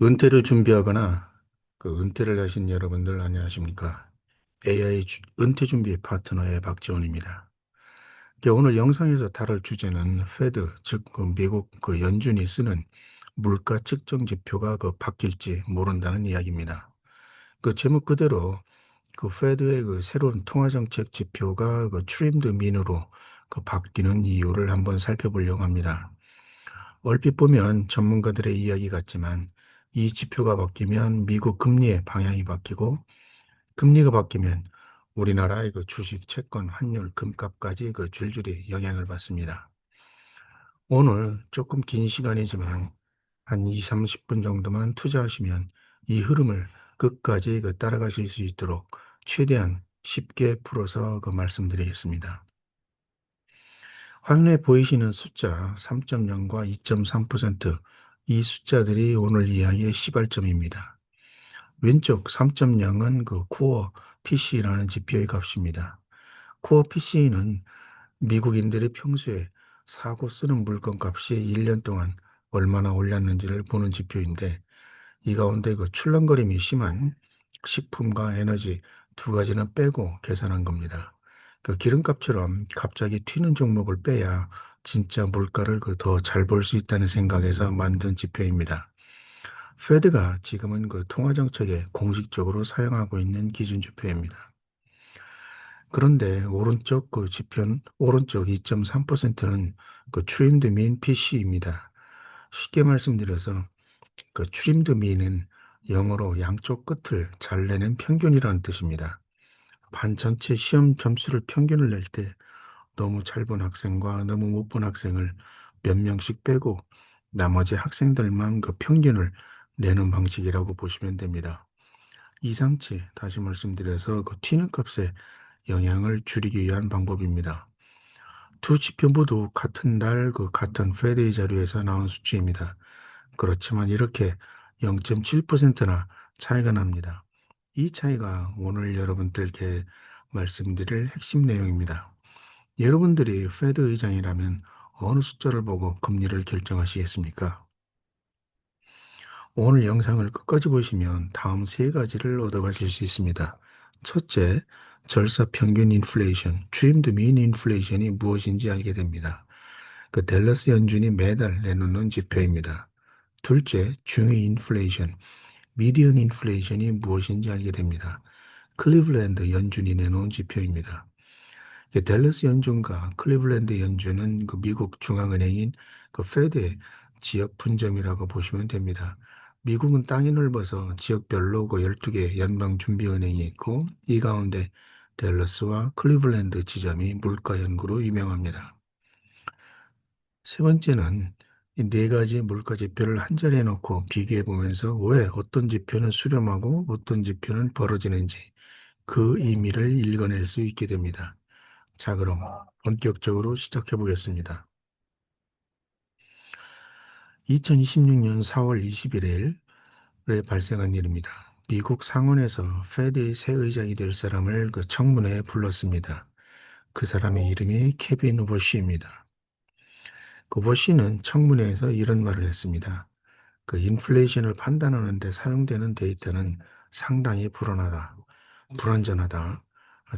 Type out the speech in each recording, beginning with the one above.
은퇴를 준비하거나 은퇴를 하신 여러분들 안녕하십니까? 은퇴 준비 파트너의 박지원입니다. 오늘 영상에서 다룰 주제는 페드, 즉 미국 연준이 쓰는 물가 측정 지표가 바뀔지 모른다는 이야기입니다. 제목 그대로 페드의 새로운 통화 정책 지표가 트림드 민으로 바뀌는 이유를 한번 살펴보려고 합니다. 얼핏 보면 전문가들의 이야기 같지만 이 지표가 바뀌면 미국 금리의 방향이 바뀌고 금리가 바뀌면 우리나라의 주식, 채권, 환율, 금값까지 줄줄이 영향을 받습니다. 오늘 조금 긴 시간이지만 한 2, 30분 정도만 투자하시면 이 흐름을 끝까지 따라가실 수 있도록 최대한 쉽게 풀어서 말씀드리겠습니다. 화면에 보이시는 숫자 3.0과 2.3%, 이 숫자들이 오늘 이야기의 시발점입니다. 왼쪽 3.0은 코어 PC라는 지표의 값입니다. 코어 PC는 미국인들이 평소에 사고 쓰는 물건 값이 1년 동안 얼마나 올랐는지를 보는 지표인데, 이 가운데 출렁거림이 심한 식품과 에너지 두 가지는 빼고 계산한 겁니다. 기름값처럼 갑자기 튀는 종목을 빼야 진짜 물가를 더 잘 볼 수 있다는 생각에서 만든 지표입니다. 페드가 지금은 통화 정책에 공식적으로 사용하고 있는 기준 지표입니다. 그런데 오른쪽 지표는 오른쪽 2.3%는 트림드 민 PC입니다. 쉽게 말씀드려서 트림드 민은 영어로 양쪽 끝을 잘 내는 평균이라는 뜻입니다. 반 전체 시험 점수를 평균을 낼 때 너무 잘 본 학생과 너무 못 본 학생을 몇 명씩 빼고 나머지 학생들만 평균을 내는 방식이라고 보시면 됩니다. 이상치 다시 말씀드려서 튀는 값에 영향을 줄이기 위한 방법입니다. 두 지표 모두 같은 날 같은 페데이 자료에서 나온 수치입니다. 그렇지만 이렇게 0.7%나 차이가 납니다. 이 차이가 오늘 여러분들께 말씀드릴 핵심 내용입니다. 여러분들이 페드 의장이라면 어느 숫자를 보고 금리를 결정하시겠습니까? 오늘 영상을 끝까지 보시면 다음 세 가지를 얻어가실 수 있습니다. 첫째, 절사 평균 인플레이션, 트림드 민 인플레이션이 무엇인지 알게 됩니다. 댈러스 연준이 매달 내놓는 지표입니다. 둘째, 중위 인플레이션, 미디언 인플레이션이 무엇인지 알게 됩니다. 클리블랜드 연준이 내놓은 지표입니다. 댈러스 연준과 클리블랜드 연준은 미국 중앙은행인 페드의 지역 분점이라고 보시면 됩니다. 미국은 땅이 넓어서 지역별로 12개 연방준비은행이 있고, 이 가운데 댈러스와 클리블랜드 지점이 물가 연구로 유명합니다. 세 번째는 이 네 가지 물가 지표를 한 자리에 놓고 비교해 보면서 왜 어떤 지표는 수렴하고 어떤 지표는 벌어지는지 그 의미를 읽어낼 수 있게 됩니다. 자, 그럼 본격적으로 시작해 보겠습니다. 2026년 4월 21일에 발생한 일입니다. 미국 상원에서 페드의 새 의장이 될 사람을 청문회에 불렀습니다. 그 사람의 이름이 케빈 워시입니다. 워시는 청문회에서 이런 말을 했습니다. 인플레이션을 판단하는 데 사용되는 데이터는 상당히 불완전하다.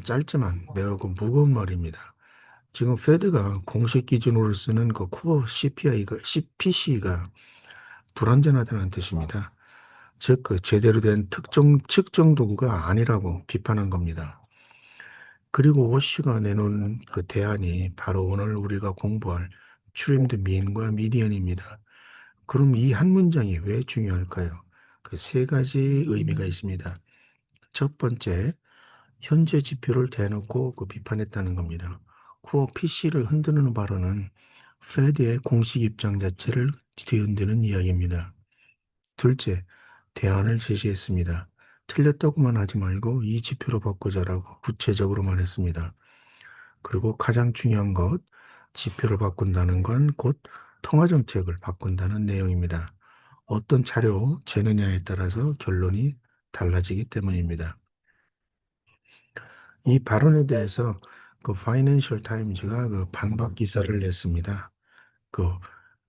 짧지만 매우 무거운 말입니다. 지금 페드가 공식 기준으로 쓰는 코어 CPC가 불완전하다는 뜻입니다. 즉, 제대로 된 측정 도구가 아니라고 비판한 겁니다. 그리고 워시가 내놓은 대안이 바로 오늘 우리가 공부할 트림드 민과 미디언입니다. 그럼 이 한 문장이 왜 중요할까요? 세 가지 의미가 있습니다. 첫 번째, 현재 지표를 대놓고 비판했다는 겁니다. 코어 PC를 흔드는 발언은 페드의 공식 입장 자체를 뒤흔드는 이야기입니다. 둘째, 대안을 제시했습니다. 틀렸다고만 하지 말고 이 지표로 바꾸자라고 구체적으로 말했습니다. 그리고 가장 중요한 것, 지표를 바꾼다는 건 곧 통화정책을 바꾼다는 내용입니다. 어떤 자료 재느냐에 따라서 결론이 달라지기 때문입니다. 이 발언에 대해서 파이낸셜 타임즈가 반박 기사를 냈습니다.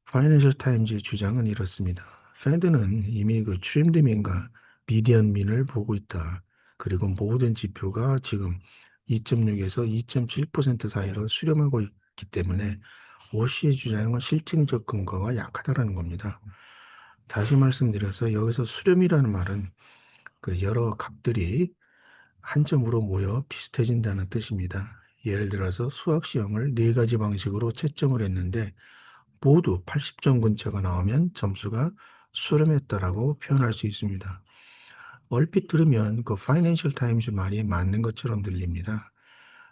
파이낸셜 타임즈의 주장은 이렇습니다. 페드는 이미 그 트림드민과 미디언민을 보고 있다. 그리고 모든 지표가 지금 2.6에서 2.7% 사이로 수렴하고 있기 때문에 워시의 주장은 실증적 근거가 약하다라는 겁니다. 다시 말씀드려서 여기서 수렴이라는 말은 그 여러 값들이 한 점으로 모여 비슷해진다는 뜻입니다. 예를 들어서 수학 시험을 네 가지 방식으로 채점을 했는데 모두 80점 근처가 나오면 점수가 수렴했다라고 표현할 수 있습니다. 얼핏 들으면 그 파이낸셜 타임즈 말이 맞는 것처럼 들립니다.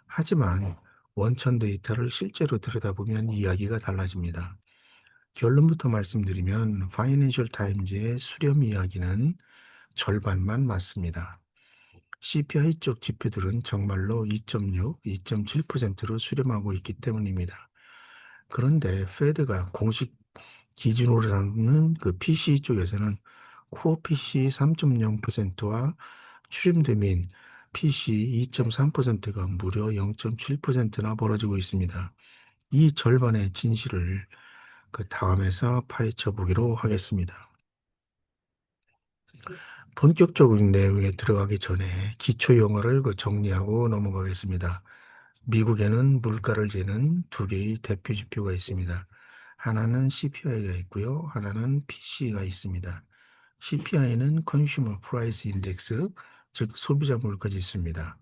하지만 원천 데이터를 실제로 들여다보면 이야기가 달라집니다. 결론부터 말씀드리면 파이낸셜 타임즈의 수렴 이야기는 절반만 맞습니다. CPI 쪽 지표들은 정말로 2.6, 2.7%로 수렴하고 있기 때문입니다. 그런데 페드가 공식 기준으로 삼는 그 PC 쪽에서는 코어 PC 3.0%와 추림되민 PC 2.3%가 무려 0.7%나 벌어지고 있습니다. 이 절반의 진실을 그 다음에서 파헤쳐 보기로 하겠습니다. 본격적인 내용에 들어가기 전에 기초 용어를 그 정리하고 넘어가겠습니다. 미국에는 물가를 재는 두 개의 대표 지표가 있습니다. 하나는 CPI가 있고요. 하나는 PC가 있습니다. CPI는 Consumer Price Index, 즉 소비자 물가 지수입니다.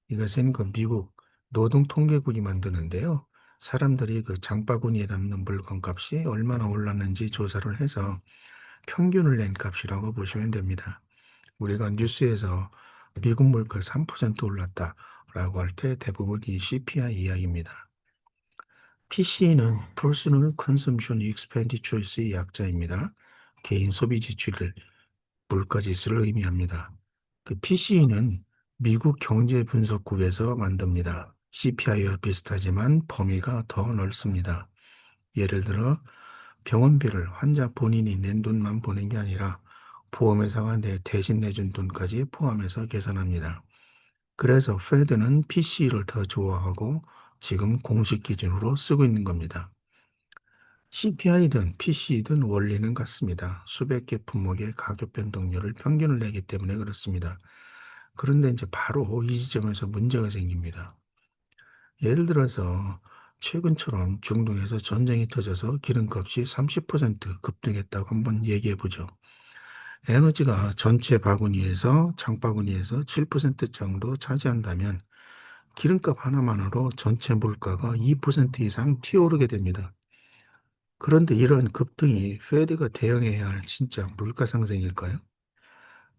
이것은 그 미국 노동통계국이 만드는데요. 사람들이 그 장바구니에 담는 물건값이 얼마나 올랐는지 조사를 해서 평균을 낸 값이라고 보시면 됩니다. 우리가 뉴스에서 미국 물가 3% 올랐다라고 할 때 대부분 이 CPI 이야기입니다. PC는 Personal Consumption Expenditures의 약자입니다. 개인 소비 지출을 물가 지수를 의미합니다. 그 PC는 미국 경제분석국에서 만듭니다. CPI와 비슷하지만 범위가 더 넓습니다. 예를 들어 병원비를 환자 본인이 낸 돈만 보는 게 아니라 보험회사가 대신 내준 돈까지 포함해서 계산합니다. 그래서 페드는 PC를 더 좋아하고 지금 공식 기준으로 쓰고 있는 겁니다. CPI든 PC든 원리는 같습니다. 수백 개 품목의 가격 변동률을 평균을 내기 때문에 그렇습니다. 그런데 이제 바로 이 지점에서 문제가 생깁니다. 예를 들어서 최근처럼 중동에서 전쟁이 터져서 기름값이 30% 급등했다고 한번 얘기해 보죠. 에너지가 전체 바구니에서 장바구니에서 7% 정도 차지한다면 기름값 하나만으로 전체 물가가 2% 이상 튀어오르게 됩니다. 그런데 이런 급등이 페드가 대응해야 할 진짜 물가 상승일까요?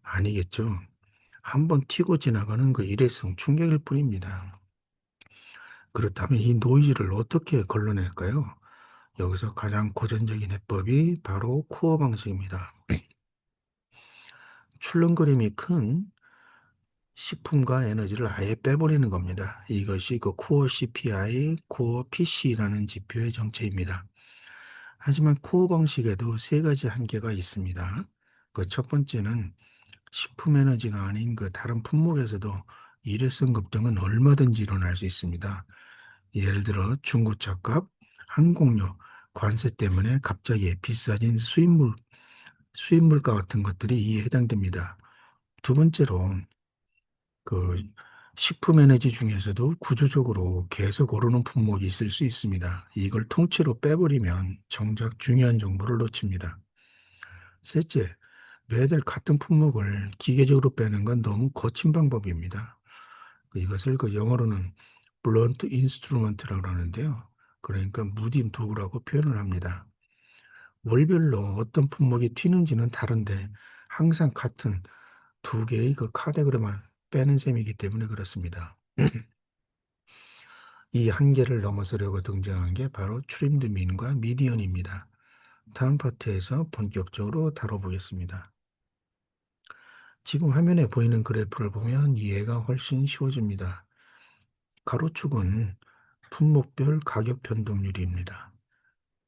아니겠죠. 한번 튀고 지나가는 그 일회성 충격일 뿐입니다. 그렇다면 이 노이즈를 어떻게 걸러낼까요? 여기서 가장 고전적인 해법이 바로 코어 방식입니다. 출렁거림이 큰 식품과 에너지를 아예 빼버리는 겁니다. 이것이 그 코어 CPI, 코어 PC라는 지표의 정체입니다. 하지만 코어 방식에도 세 가지 한계가 있습니다. 그 첫 번째는 식품 에너지가 아닌 그 다른 품목에서도 일회성 급등은 얼마든지 일어날 수 있습니다. 예를 들어 중고차 값, 항공료, 관세 때문에 갑자기 비싸진 수입물가 같은 것들이 이에 해당됩니다. 두 번째로 그 식품 에너지 중에서도 구조적으로 계속 오르는 품목이 있을 수 있습니다. 이걸 통째로 빼버리면 정작 중요한 정보를 놓칩니다. 셋째, 매달 같은 품목을 기계적으로 빼는 건 너무 거친 방법입니다. 이것을 그 영어로는 blunt instrument라고 하는데요. 그러니까 무딘 도구라고 표현을 합니다. 월별로 어떤 품목이 튀는지는 다른데 항상 같은 두 개의 그 카테고리만 빼는 셈이기 때문에 그렇습니다. 이 한계를 넘어서려고 등장한 게 바로 트림드 민과 미디언입니다. 다음 파트에서 본격적으로 다뤄보겠습니다. 지금 화면에 보이는 그래프를 보면 이해가 훨씬 쉬워집니다. 가로축은 품목별 가격 변동률입니다.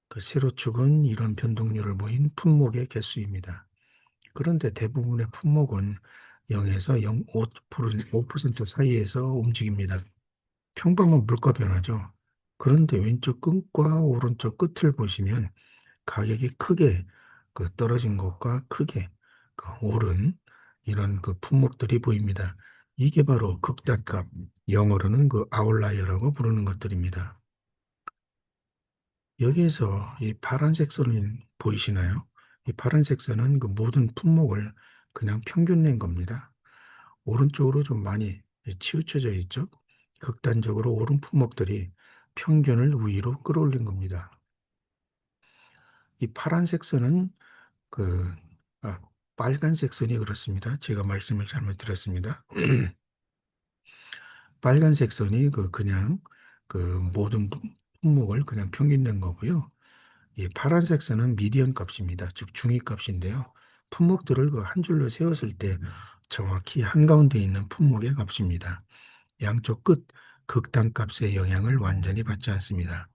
그 세로축은 이런 변동률을 모인 품목의 개수입니다. 그런데 대부분의 품목은 0에서 0.5% 사이에서 움직입니다. 평범한 물가 변화죠. 그런데 왼쪽 끝과 오른쪽 끝을 보시면 가격이 크게 그 떨어진 것과 크게 그 오른 이런 그 품목들이 보입니다. 이게 바로 극단값, 영어로는 그 아웃라이어라고 부르는 것들입니다. 여기에서 이 파란색 선이 보이시나요? 이 파란색 선은 그 모든 품목을 그냥 평균 낸 겁니다. 오른쪽으로 좀 많이 치우쳐져 있죠. 극단적으로 오른 품목들이 평균을 위로 끌어올린 겁니다. 이 파란색 선은 그 아, 빨간색 선이 그렇습니다. 제가 말씀을 잘못 드렸습니다. 빨간색 선이 그냥 그 모든 품목을 그냥 평균 낸 거고요. 이 파란색 선은 미디언 값입니다. 즉 중위 값인데요. 품목들을 그 한 줄로 세웠을 때 정확히 한가운데 있는 품목의 값입니다. 양쪽 끝 극단값의 영향을 완전히 받지 않습니다.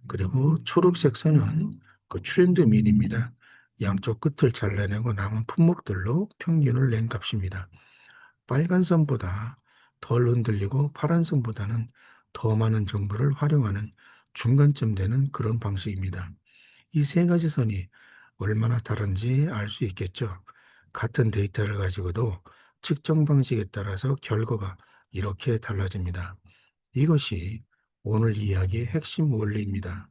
그리고 초록색 선은 그 트렌드 밀입니다. 양쪽 끝을 잘라내고 남은 품목들로 평균을 낸 값입니다. 빨간 선보다 덜 흔들리고 파란 선보다는 더 많은 정보를 활용하는 중간점 되는 그런 방식입니다. 이 세 가지 선이 얼마나 다른지 알 수 있겠죠. 같은 데이터를 가지고도 측정 방식에 따라서 결과가 이렇게 달라집니다. 이것이 오늘 이야기의 핵심 원리입니다.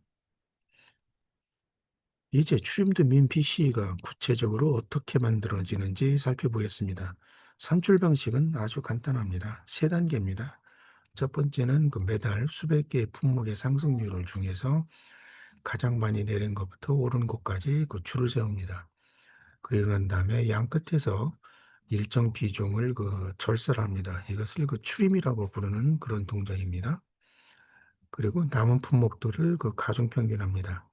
이제 트림드 민 PC가 구체적으로 어떻게 만들어지는지 살펴보겠습니다. 산출 방식은 아주 간단합니다. 세 단계입니다. 첫 번째는 그 매달 수백 개의 품목의 상승률을 중에서 가장 많이 내린 것부터 오른 것까지 그 줄을 세웁니다. 그리고 난 다음에 양 끝에서 일정 비중을 그 절살합니다. 이것을 그 추림이라고 부르는 그런 동작입니다. 그리고 남은 품목들을 그 가중평균합니다.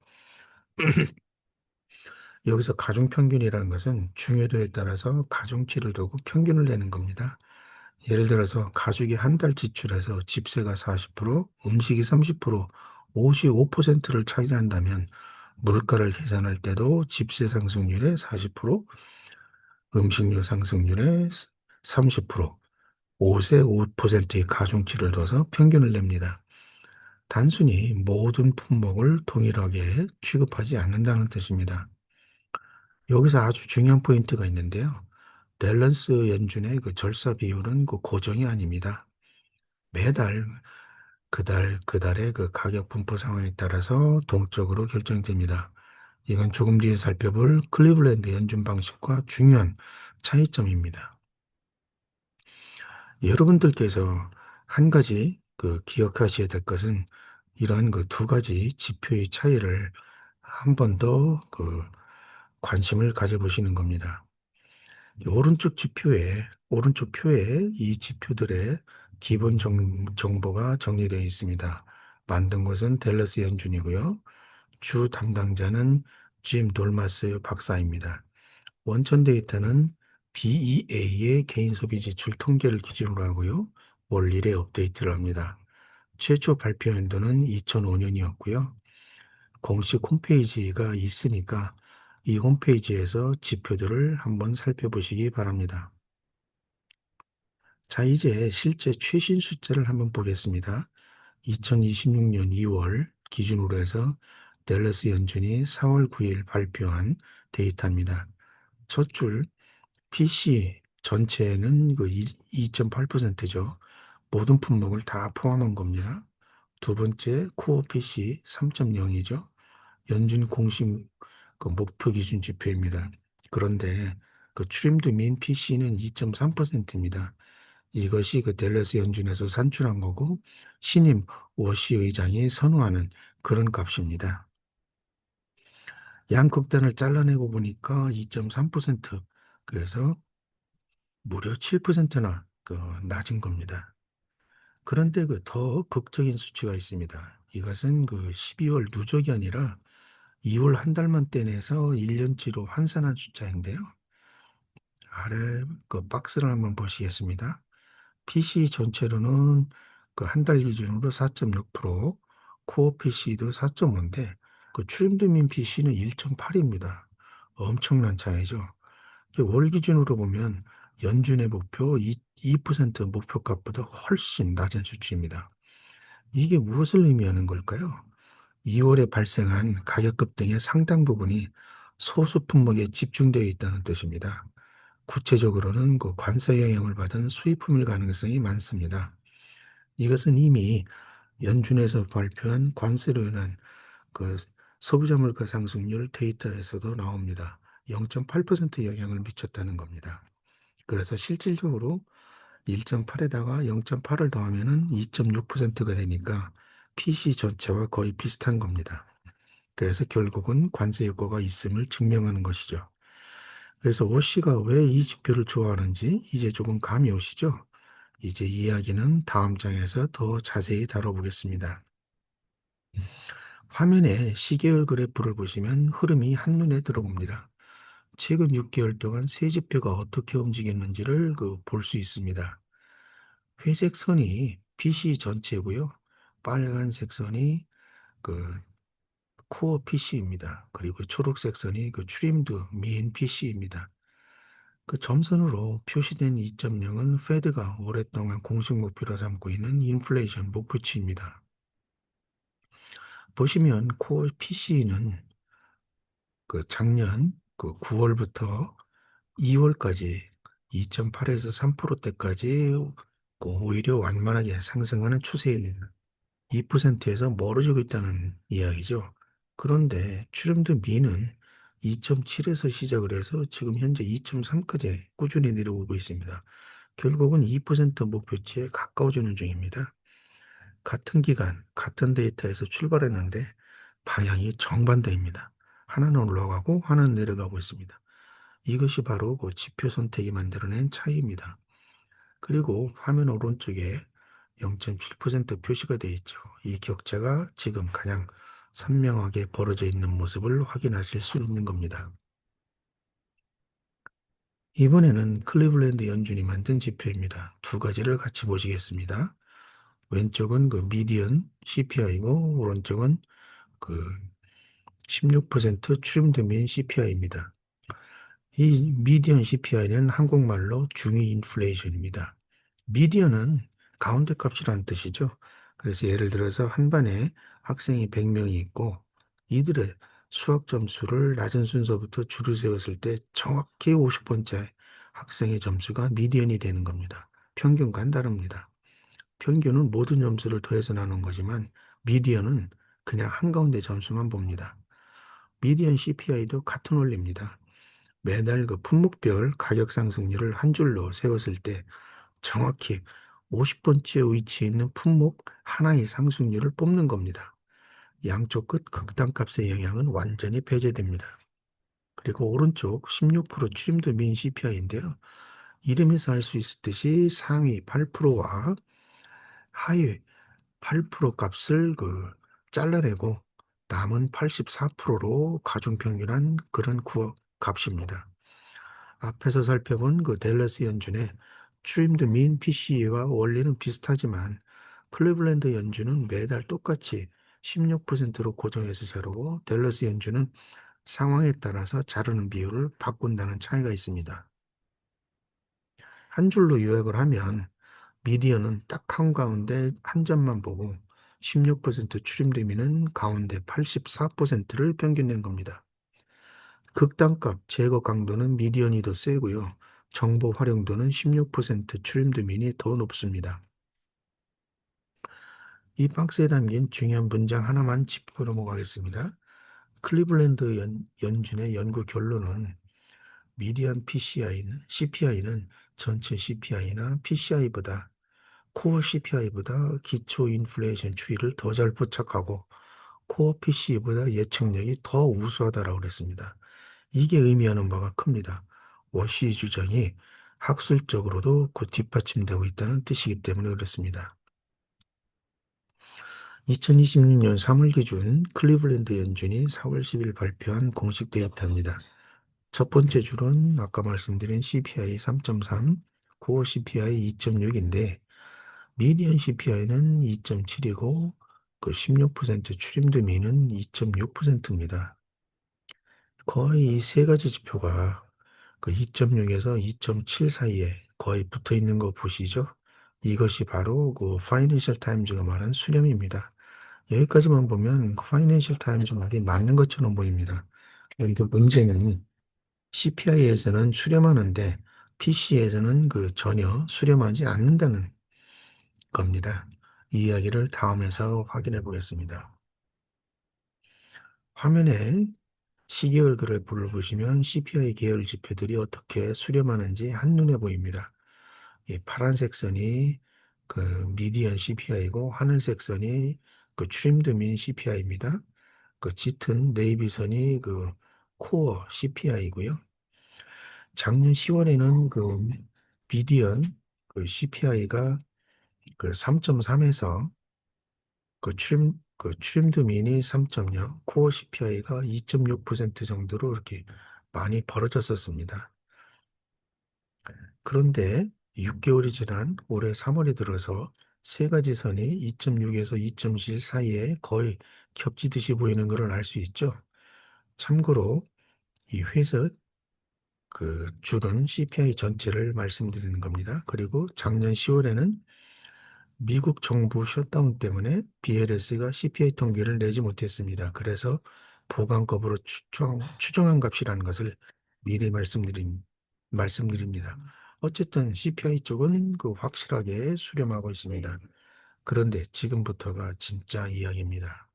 여기서 가중평균이라는 것은 중요도에 따라서 가중치를 두고 평균을 내는 겁니다. 예를 들어서 가족이 한 달 지출해서 집세가 40%, 음식이 30%, 옷이 5%를 차지한다면 물가를 계산할 때도 집세 상승률의 40%, 음식료 상승률의 30%, 옷에 5%의 가중치를 둬서 평균을 냅니다. 단순히 모든 품목을 동일하게 취급하지 않는다는 뜻입니다. 여기서 아주 중요한 포인트가 있는데요. 밸런스 연준의 그 절사 비율은 그 고정이 아닙니다. 매달 그달의 그 가격 분포 상황에 따라서 동적으로 결정됩니다. 이건 조금 뒤에 살펴볼 클리블랜드 연준 방식과 중요한 차이점입니다. 여러분들께서 한 가지 그 기억하셔야 될 것은 이런 그 두 가지 지표의 차이를 한 번 더 그 관심을 가져보시는 겁니다. 오른쪽 표에 이 지표들의 기본 정보가 정리되어 있습니다. 만든 것은 댈러스 연준이고요. 주 담당자는 짐 돌마스 박사입니다. 원천 데이터는 BEA의 개인 소비 지출 통계를 기준으로 하고요. 월 1회 업데이트를 합니다. 최초 발표 연도는 2005년이었고요. 공식 홈페이지가 있으니까 이 홈페이지에서 지표들을 한번 살펴보시기 바랍니다. 자, 이제 실제 최신 숫자를 한번 보겠습니다. 2026년 2월 기준으로 해서 댈러스 연준이 4월 9일 발표한 데이터입니다. 첫 줄 PC 전체는 그 2.8%죠. 모든 품목을 다 포함한 겁니다. 두 번째 코어 PC 3.0이죠. 연준 공식 그 목표 기준 지표입니다. 그런데 그 트림드 민 PC는 2.3%입니다. 이것이 그 댈러스 연준에서 산출한 거고 신임 워시 의장이 선호하는 그런 값입니다. 양 극단을 잘라내고 보니까 2.3% 그래서 무려 7%나 그 낮은 겁니다. 그런데 그 더 극적인 수치가 있습니다. 이것은 그 12월 누적이 아니라 2월 한 달만 떼내서 1년치로 환산한 숫자인데요. 아래 그 박스를 한번 보시겠습니다. PC 전체로는 그 한 달 기준으로 4.6%, 코어 PC도 4.5인데 그 트림드민 PC는 1.8입니다. 엄청난 차이죠. 월 기준으로 보면 연준의 목표 2% 목표값보다 훨씬 낮은 수치입니다. 이게 무엇을 의미하는 걸까요? 2월에 발생한 가격 급등의 상당 부분이 소수 품목에 집중되어 있다는 뜻입니다. 구체적으로는 그 관세 영향을 받은 수입품일 가능성이 많습니다. 이것은 이미 연준에서 발표한 관세로 인한 그 소비자 물가 상승률 데이터에서도 나옵니다. 0.8% 영향을 미쳤다는 겁니다. 그래서 실질적으로 1.8에다가 0.8을 더하면은 2.6%가 되니까 PC 전체와 거의 비슷한 겁니다. 그래서 결국은 관세 효과가 있음을 증명하는 것이죠. 그래서 오 씨가 왜 이 지표를 좋아하는지 이제 조금 감이 오시죠? 이제 이야기는 다음 장에서 더 자세히 다뤄보겠습니다. 화면에 시계열 그래프를 보시면 흐름이 한눈에 들어옵니다. 최근 6개월 동안 세 지표가 어떻게 움직였는지를 볼 수 있습니다. 회색 선이 PC 전체고요. 빨간색 선이 그 코어 PC입니다. 그리고 초록색 선이 트림드 민 PC입니다. 그 점선으로 표시된 2.0은 페드가 오랫동안 공식 목표로 삼고 있는 인플레이션 목표치입니다. 보시면 코어 PC는 작년 9월부터 2월까지 2.8에서 3%대까지 오히려 완만하게 상승하는 추세입니다. 2%에서 멀어지고 있다는 이야기죠. 그런데 트렌드 미는 2.7에서 시작을 해서 지금 현재 2.3까지 꾸준히 내려오고 있습니다. 결국은 2% 목표치에 가까워지는 중입니다. 같은 기간, 같은 데이터에서 출발했는데 방향이 정반대입니다. 하나는 올라가고 하나는 내려가고 있습니다. 이것이 바로 지표 선택이 만들어낸 차이입니다. 그리고 화면 오른쪽에 0.7% 표시가 되어 있죠. 이 격차가 지금 가장 선명하게 벌어져 있는 모습을 확인하실 수 있는 겁니다. 이번에는 클리블랜드 연준이 만든 지표입니다. 두 가지를 같이 보시겠습니다. 왼쪽은 미디언 CPI고 오른쪽은 그 16% 트림드 민 CPI입니다. 이 미디언 CPI는 한국말로 중위 인플레이션입니다. 미디언은 가운데 값이라는 뜻이죠. 그래서 예를 들어서 한 반에 학생이 100명이 있고 이들의 수학 점수를 낮은 순서부터 줄을 세웠을 때 정확히 50번째 학생의 점수가 미디언이 되는 겁니다. 평균과는 다릅니다. 평균은 모든 점수를 더해서 나눈 거지만 미디언은 그냥 한가운데 점수만 봅니다. 미디언 CPI도 같은 원리입니다. 매달 품목별 가격 상승률을 한 줄로 세웠을 때 정확히 50번째 위치에 있는 품목 하나의 상승률을 뽑는 겁니다. 양쪽 끝 극단값의 영향은 완전히 배제됩니다. 그리고 오른쪽 16% 트림드 민 CPI인데요. 이름에서 알 수 있듯이 상위 8%와 하위 8% 값을 잘라내고 남은 84%로 가중평균한 그런 값입니다. 앞에서 살펴본 댈러스 연준의 트림드 민 PC와 원리는 비슷하지만 클리블랜드 연준은 매달 똑같이 16%로 고정해서 자르고 댈러스 연준은 상황에 따라서 자르는 비율을 바꾼다는 차이가 있습니다. 한 줄로 요약을 하면 미디어는 딱 한가운데 한 점만 보고 16% 트림드 민은 가운데 84%를 평균 낸 겁니다. 극단값 제거 강도는 미디언이 더 세고요. 정보 활용도는 16% 트림드 민이 더 높습니다. 이 박스에 담긴 중요한 문장 하나만 짚고 넘어가겠습니다. 클리블랜드 연준의 연구 결론은 미디안 CPI는 전체 CPI나 PCI보다 코어 CPI보다 기초 인플레이션 추이를 더 잘 포착하고 코어 PC보다 예측력이 더 우수하다라고 그랬습니다. 이게 의미하는 바가 큽니다. 워시 주장이 학술적으로도 뒷받침되고 있다는 뜻이기 때문에 그렇습니다. 2026년 3월 기준 클리블랜드 연준이 4월 10일 발표한 공식 데이터입니다. 첫 번째 줄은 아까 말씀드린 CPI 3.3, 코어 CPI 2.6인데 미디언 CPI는 2.7이고 16% 트림드 미는 2.6%입니다. 거의 이 세 가지 지표가 2.6에서 2.7 사이에 거의 붙어 있는 거 보시죠? 이것이 바로 파이낸셜 타임즈가 말한 수렴입니다. 여기까지만 보면 파이낸셜 타임즈 말이 맞는 것처럼 보입니다. 그런데 문제는 CPI에서는 수렴하는데 PC에서는 그 전혀 수렴하지 않는다는 겁니다. 이 이야기를 다음에서 확인해 보겠습니다. 화면에 시계열 그래프를 보시면 CPI 계열 지표들이 어떻게 수렴하는지 한눈에 보입니다. 이 파란색 선이 그 미디언 CPI고 하늘색 선이 그 트림드 민 CPI입니다. 그 짙은 네이비 선이 그 코어 CPI이고요. 작년 10월에는 그 미디언 그 CPI가 그 3.3에서 그 트림드 민이 3.0, 코어 CPI가 2.6% 정도로 이렇게 많이 벌어졌었습니다. 그런데 6개월이 지난 올해 3월에 들어서 세 가지 선이 2.6에서 2.7 사이에 거의 겹치듯이 보이는 것을 알 수 있죠. 참고로 이 회색 그 줄은 CPI 전체를 말씀드리는 겁니다. 그리고 작년 10월에는 미국 정부 셧다운 때문에 BLS가 CPI 통계를 내지 못했습니다. 그래서 보강급으로 추정한 값이라는 것을 미리 말씀드립니다. 어쨌든 CPI 쪽은 그 확실하게 수렴하고 있습니다. 그런데 지금부터가 진짜 이야기입니다.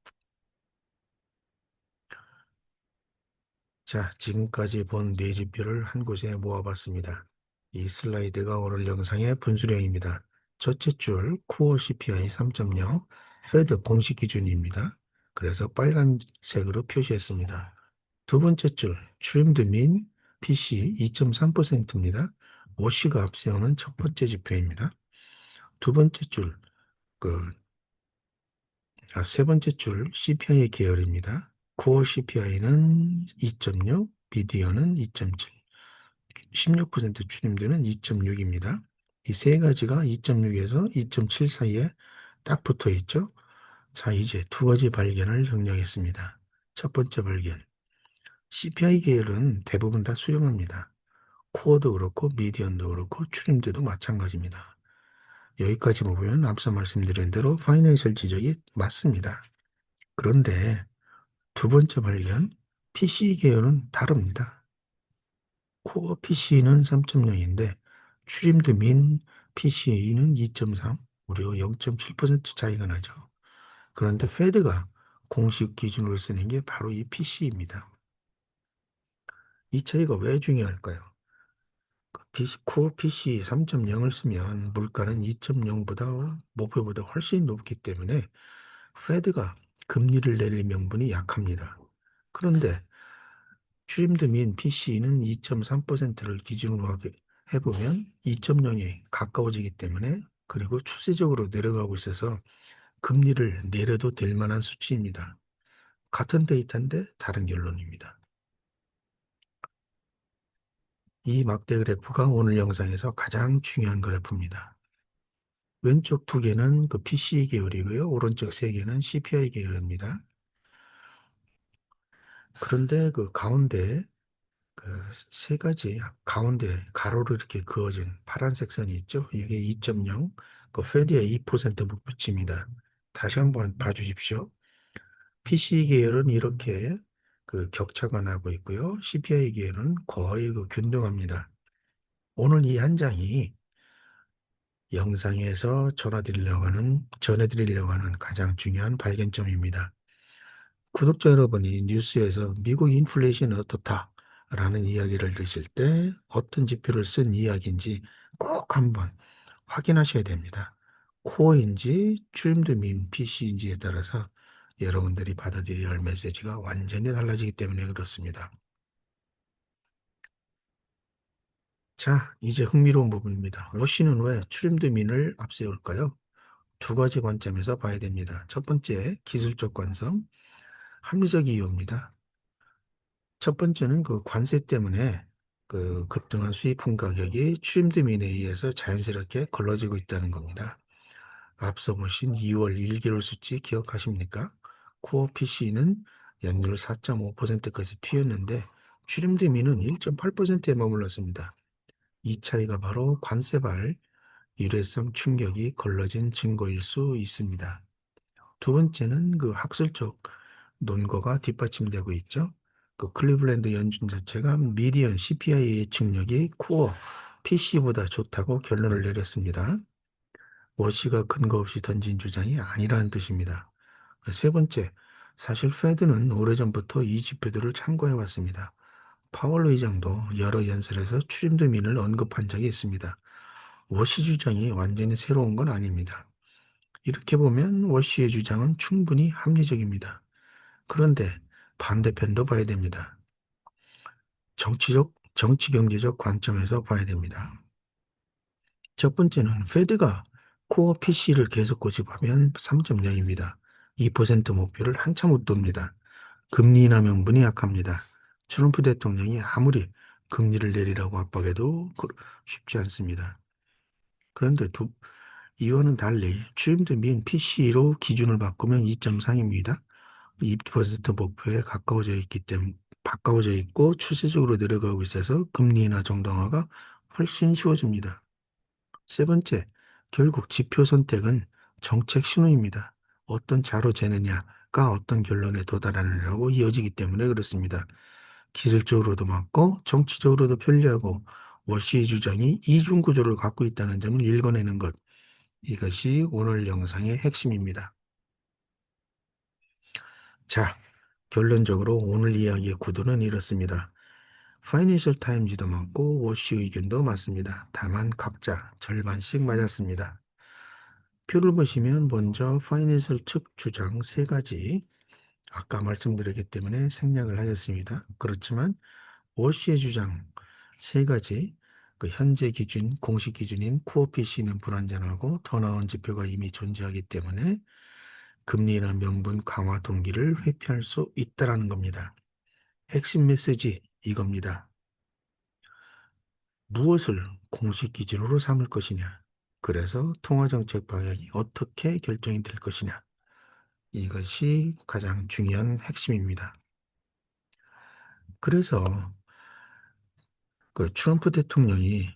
자, 지금까지 본 네 지표를 한 곳에 모아봤습니다. 이 슬라이드가 오늘 영상의 분수령입니다. 첫째 줄 코어 CPI 3.0 페드 공식 기준입니다. 그래서 빨간색으로 표시했습니다. 두 번째 줄 트림드 민 PC 2.3%입니다. 오시가 앞세우는 첫 번째 지표입니다. 두 번째 줄, 그, 세 번째 줄 CPI 계열입니다. 코어 CPI는 2.6, 미디어는 2.7, 16% 추림되는 2.6입니다. 이 세 가지가 2.6에서 2.7 사이에 딱 붙어 있죠. 자, 이제 두 가지 발견을 정리하겠습니다. 첫 번째 발견. CPI 계열은 대부분 다 수렴합니다. 코어도 그렇고 미디언도 그렇고 추림드도 마찬가지입니다. 여기까지 보면 앞서 말씀드린 대로 파이낸셜 지적이 맞습니다. 그런데 두 번째 발견, PC 계열은 다릅니다. 코어 PC는 3.0인데 추림드 민 PC는 2.3, 무려 0.7% 차이가 나죠. 그런데 페드가 공식 기준으로 쓰는 게 바로 이 PC입니다. 이 차이가 왜 중요할까요? 코어 PC 3.0을 쓰면 물가는 2.0보다 목표보다 훨씬 높기 때문에 페드가 금리를 내릴 명분이 약합니다. 그런데 트림드 민 PC는 2.3%를 기준으로 해보면 2.0에 가까워지기 때문에 그리고 추세적으로 내려가고 있어서 금리를 내려도 될 만한 수치입니다. 같은 데이터인데 다른 결론입니다. 이 막대 그래프가 오늘 영상에서 가장 중요한 그래프입니다. 왼쪽 두 개는 그 PC 계열이고요. 오른쪽 세 개는 CPI 계열입니다. 그런데 그 가운데 그 세 가지 가운데 가로로 이렇게 그어진 파란색 선이 있죠. 이게 2.0, 그 페리의 2% 목표치입니다. 다시 한번 봐주십시오. PC 계열은 이렇게 그 격차가 나고 있고요. CPI 계열은 거의 그 균등합니다. 오늘 이 한 장이 영상에서 전해드리려고 하는 가장 중요한 발견점입니다. 구독자 여러분이 뉴스에서 미국 인플레이션이 어떻다라는 이야기를 들으실 때 어떤 지표를 쓴 이야기인지 꼭 한번 확인하셔야 됩니다. 코어인지 트림드 민 PC인지에 따라서 여러분들이 받아들여야 할 메시지가 완전히 달라지기 때문에 그렇습니다. 자, 이제 흥미로운 부분입니다. 워시는 왜 트림드 민을 앞세울까요? 두 가지 관점에서 봐야 됩니다. 첫 번째, 기술적 관점, 합리적 이유입니다. 첫 번째는 그 관세 때문에 그 급등한 수입품 가격이 트림드민에 의해서 자연스럽게 걸러지고 있다는 겁니다. 앞서 보신 2월 1개월 수치 기억하십니까? 코어 PC는 연율 4.5%까지 튀었는데 트림드민은 1.8%에 머물렀습니다. 이 차이가 바로 관세발 일회성 충격이 걸러진 증거일 수 있습니다. 두 번째는 그 학술적 논거가 뒷받침되고 있죠. 그 클리블랜드 연준 자체가 미디언 CPI 예측력이 코어 PC보다 좋다고 결론을 내렸습니다. 워시가 근거 없이 던진 주장이 아니라는 뜻입니다. 세 번째, 사실 페드는 오래전부터 이 지표들을 참고해 왔습니다. 파월 의장도 여러 연설에서 추림도민을 언급한 적이 있습니다. 워시 주장이 완전히 새로운 건 아닙니다. 이렇게 보면 워시의 주장은 충분히 합리적입니다. 그런데 반대편도 봐야 됩니다. 정치 경제적 관점에서 봐야 됩니다. 첫 번째는 페드가 코어 PC를 계속 고집하면 3.0입니다. 2% 목표를 한참 웃돕니다. 금리 인하 명분이 약합니다. 트럼프 대통령이 아무리 금리를 내리라고 압박해도 쉽지 않습니다. 그런데 이와는 달리 추임드 민 PC로 기준을 바꾸면 2.3입니다. 2% 목표에 가까워져 있고 추세적으로 내려가고 있어서 금리 인하 정당화가 훨씬 쉬워집니다. 세 번째, 결국 지표 선택은 정책 신호입니다. 어떤 자로 재느냐가 어떤 결론에 도달하느냐고 이어지기 때문에 그렇습니다. 기술적으로도 맞고 정치적으로도 편리하고 워시의 주장이 이중 구조를 갖고 있다는 점을 읽어내는 것. 이것이 오늘 영상의 핵심입니다. 자, 결론적으로 오늘 이야기의 구도는 이렇습니다. 파이낸셜 타임즈도 맞고 워시 의견도 맞습니다. 다만 각자 절반씩 맞았습니다. 표를 보시면 먼저 파이낸셜 측 주장 세 가지 아까 말씀드렸기 때문에 생략을 하였습니다. 그렇지만 워시의 주장 세 가지 그 현재 기준, 공식 기준인 코어 PC는 불완전하고 더 나은 지표가 이미 존재하기 때문에 금리 인하 명분 강화 동기를 회피할 수 있다라는 겁니다. 핵심 메시지 이겁니다. 무엇을 공식 기준으로 삼을 것이냐. 그래서 통화정책 방향이 어떻게 결정이 될 것이냐. 이것이 가장 중요한 핵심입니다. 그래서 그 트럼프 대통령이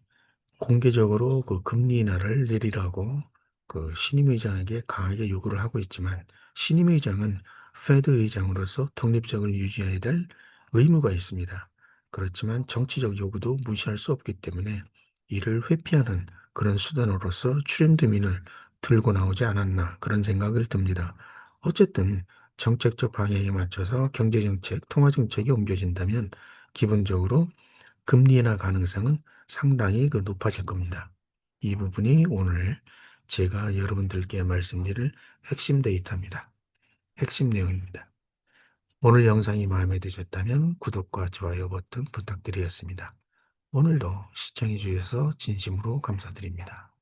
공개적으로 그 금리 인하를 내리라고 그 신임 의장에게 강하게 요구를 하고 있지만 신임 의장은 페드 의장으로서 독립성을 유지해야 될 의무가 있습니다. 그렇지만 정치적 요구도 무시할 수 없기 때문에 이를 회피하는 그런 수단으로서 트렌드민을 들고 나오지 않았나 그런 생각을 듭니다. 어쨌든 정책적 방향에 맞춰서 경제정책, 통화정책이 옮겨진다면 기본적으로 금리 인하 가능성은 상당히 높아질 겁니다. 이 부분이 오늘 제가 여러분들께 말씀드릴 핵심 데이터입니다. 핵심 내용입니다. 오늘 영상이 마음에 드셨다면 구독과 좋아요 버튼 부탁드리겠습니다. 오늘도 시청해 주셔서 진심으로 감사드립니다.